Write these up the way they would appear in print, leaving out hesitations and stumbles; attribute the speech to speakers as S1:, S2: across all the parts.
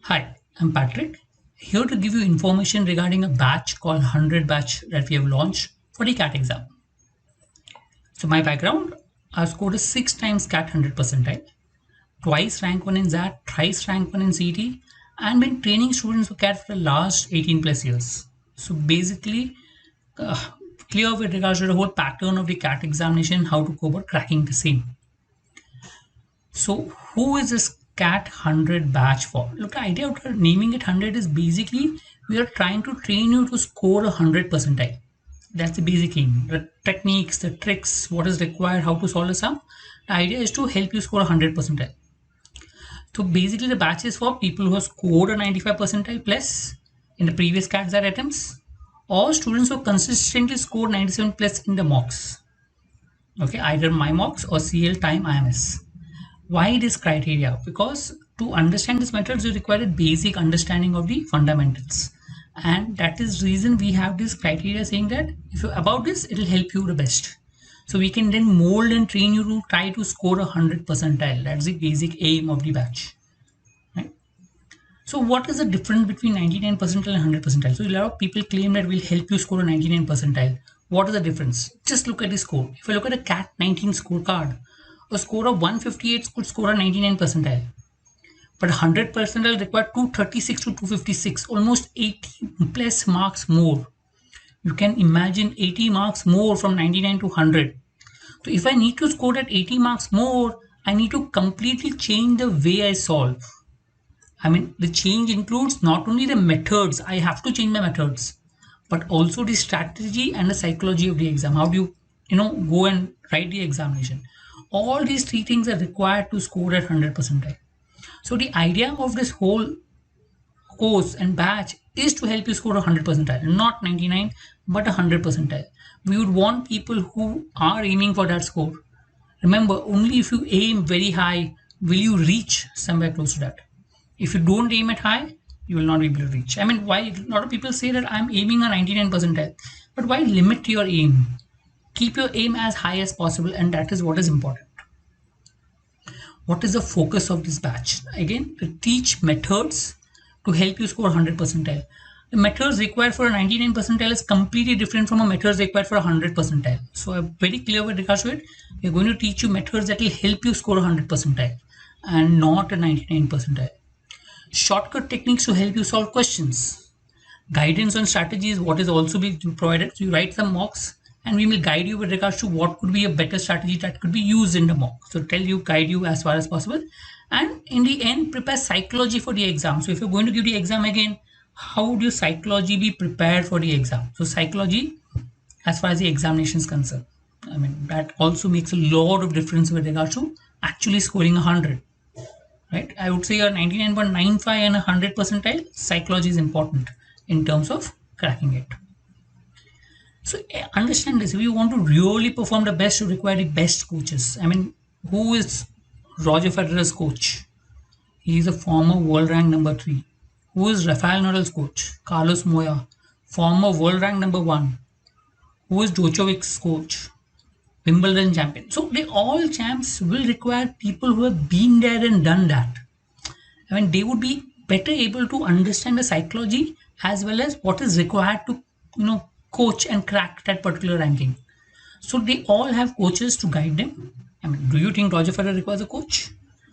S1: Hi, I'm Patrick, here to give you information regarding a batch called 100 batch that we have launched for the CAT exam. So my background, I've scored a 6 times CAT 100 percentile, twice rank 1 in ZAT, thrice rank 1 in CT, and been training students for CAT for the last 18 plus years. So basically, uh, clear with regards to the whole pattern of the CAT examination, how to go about cracking the same. So who is this CAT 100 batch for? Look, the idea of naming it 100 is basically we are trying to train you to score a 100 percentile. That's the basic aim. The techniques, the tricks, what is required, how to solve the sum. The idea is to help you score a 100 percentile. So basically the batch is for people who have scored a 95 percentile plus in the previous CAT XAT attempts, or students who consistently scored 97 plus in the mocks. Okay, either my mocks or CL time IMS. Why this criteria? Because to understand these methods, you require a basic understanding of the fundamentals. And that is reason we have this criteria saying that if you about this, it will help you the best. So we can then mold and train you to try to score a 100 percentile. That's the basic aim of the batch. Right? So what is the difference between 99 percentile and 100 percentile? So a lot of people claim that will help you score a 99 percentile. What is the difference? Just look at the score. If you look at a CAT 19 scorecard, a score of 158 could score a 99 percentile. But 100 percentile require 236 to 256, almost 80 plus marks more. You can imagine 80 marks more from 99 to 100. So if I need to score at 80 marks more, I need to completely change the way I solve. I mean, the change includes not only the methods, I have to change my methods, but also the strategy and the psychology of the exam. How do go and write the examination? All these three things are required to score at 100 percentile. So the idea of this whole course and batch is to help you score a 100 percentile, not 99, but a 100 percentile. We would want people who are aiming for that score. Remember, only if you aim very high will you reach somewhere close to that. If you don't aim at high, you will not be able to reach. I mean, why a lot of people say that I'm aiming a 99 percentile, but why limit your aim? Keep your aim as high as possible, and that is what is important. What is the focus of this batch? Again, to teach methods to help you score 100 percentile. The methods required for a 99 percentile is completely different from a methods required for a 100 percentile. So I'm very clear with regards to it. We're going to teach you methods that will help you score a 100 percentile and not a 99 percentile. Shortcut techniques to help you solve questions. Guidance on strategies, what is also being provided. So you write some mocks and we will guide you with regards to what could be a better strategy that could be used in the mock. So tell you, guide you as far as possible. And in the end, prepare psychology for the exam. So if you're going to give the exam again, how would your psychology be prepared for the exam? So psychology, as far as the examination is concerned, I mean, that also makes a lot of difference with regards to actually scoring 100. Right? I would say a 99.95 and a 100 percentile, psychology is important in terms of cracking it. So understand this. If you want to really perform the best, you require the best coaches. I mean, who is Roger Federer's coach? He is a former world rank number 3. Who is Rafael Nadal's coach? Carlos Moya, former world rank number 1. Who is Djokovic's coach? Wimbledon champion. So they all champs will require people who have been there and done that. I mean, they would be better able to understand the psychology as well as what is required to, coach and crack that particular ranking. So they all have coaches to guide them. I mean, do you think Roger Federer requires a coach?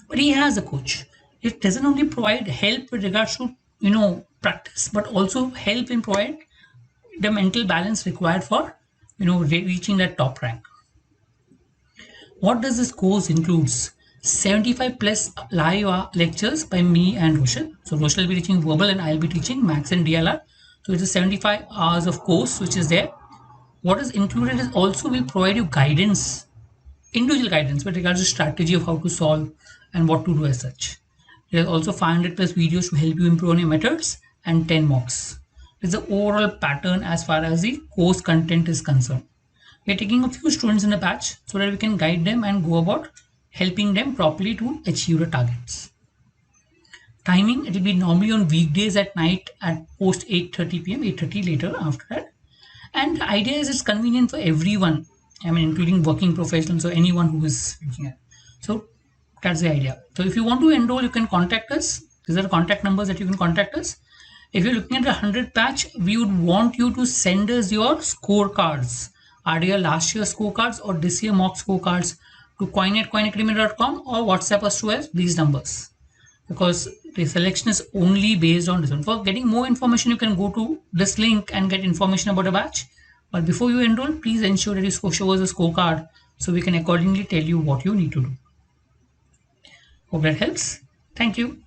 S1: But he has a coach. It doesn't only provide help with regards to, practice, but also help in provide the mental balance required for, reaching that top rank. What does this course includes? 75 plus live lectures by me and Roshal. So Roshal will be teaching verbal and I'll be teaching max and DLR. So it's a 75 hours of course which is there. What is included is also will provide you guidance, individual guidance with regards to strategy of how to solve and what to do as such. There's also 500 plus videos to help you improve on your methods and 10 mocks. It's the overall pattern as far as the course content is concerned. We're taking a few students in a batch so that we can guide them and go about helping them properly to achieve the targets. Timing, it will be normally on weekdays at night at post 8:30 p.m., 8:30 later after that. And the idea is it's convenient for everyone, I mean, including working professionals or anyone who is looking at. So that's the idea. So if you want to enroll, you can contact us. These are the contact numbers that you can contact us. If you're looking at the 100 batch, we would want you to send us your scorecards, either last year's scorecards or this year mock scorecards, to coin@coinacademy.com or WhatsApp us to us these numbers, because the selection is only based on this one. For getting more information, you can go to this link and get information about a batch. But before you enroll, please ensure that you show us a scorecard so we can accordingly tell you what you need to do. Hope that helps. Thank you.